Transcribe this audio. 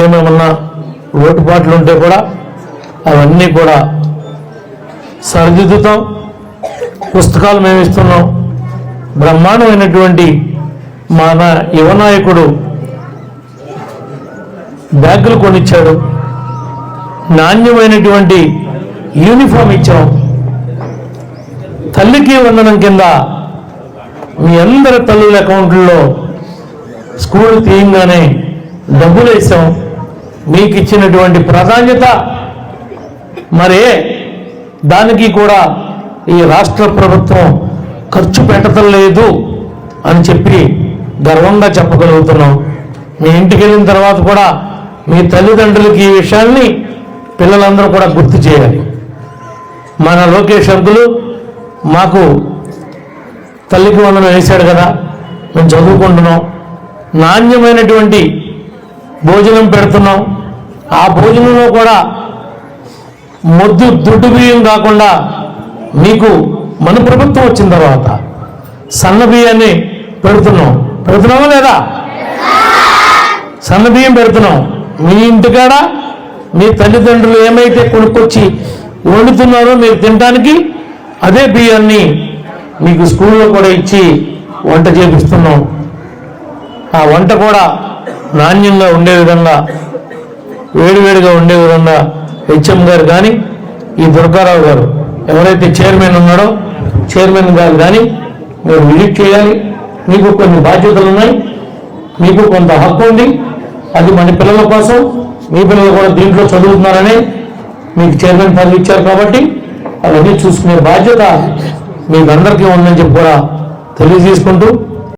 ఏమేమన్నా లోటుపాట్లు ఉంటే కూడా అవన్నీ కూడా సరిదిద్దుతాం. పుస్తకాలు మేము ఇస్తున్నాం. బ్రహ్మాండమైనటువంటి మన యువ నాయకుడు బ్యాగులు కొనిచ్చాడు. నాణ్యమైనటువంటి యూనిఫామ్ ఇచ్చాం. తల్లికి వందనం కింద మీ అందరి తల్లుల అకౌంట్లలో స్కూల్ తీయంగానే డబ్బులు వేసాం. మీకు ఇచ్చినటువంటి ప్రాధాన్యత మరే దానికి కూడా ఈ రాష్ట్ర ప్రభుత్వం ఖర్చు పెట్టడం లేదు అని చెప్పి గర్వంగా చెప్పగలుగుతున్నాం. మీ ఇంటికి వెళ్ళిన తర్వాత కూడా మీ తల్లిదండ్రులకి ఈ విషయాన్ని పిల్లలందరూ కూడా గుర్తు చేయాలి. మన లోకేష్ అంకులు మాకు తల్లికి వందనం వేశాడు కదా, మేము చదువుకుంటున్నాం, నాణ్యమైనటువంటి భోజనం పెడుతున్నాం. ఆ భోజనంలో కూడా దొడ్డు బియ్యం కాకుండా మీకు మన ప్రభుత్వం వచ్చిన తర్వాత సన్న బియ్యాన్ని పెడుతున్నామా లేదా? సన్న బియ్యం పెడుతున్నాం. మీ ఇంటికాడ మీ తల్లిదండ్రులు ఏమైతే కొనుక్కొచ్చి వండుతున్నారో మీరు తినడానికి అదే బియ్యాన్ని మీకు స్కూల్లో కూడా ఇచ్చి వంట చేపిస్తున్నాం. ఆ వంట కూడా నాణ్యంగా ఉండే విధంగా, వేడివేడిగా ఉండే విధంగా హెచ్ఎం గారు కానీ, ఈ దుర్గారావు గారు ఎవరైతే చైర్మన్ ఉన్నాడో చైర్మన్ గారు కానీ మీరు విజిట్ చేయాలి. మీకు కొన్ని బాధ్యతలు ఉన్నాయి, మీకు కొంత హక్కు ఉంది. అది మన పిల్లల కోసం, మీ పిల్లలు కూడా దీంట్లో చదువుతున్నారని మీకు చైర్మన్ పదవి ఇచ్చారు కాబట్టి అవన్నీ చూసుకునే బాధ్యత మీకు అందరికీ ఉందని చెప్పి కూడా తెలియజేసుకుంటూ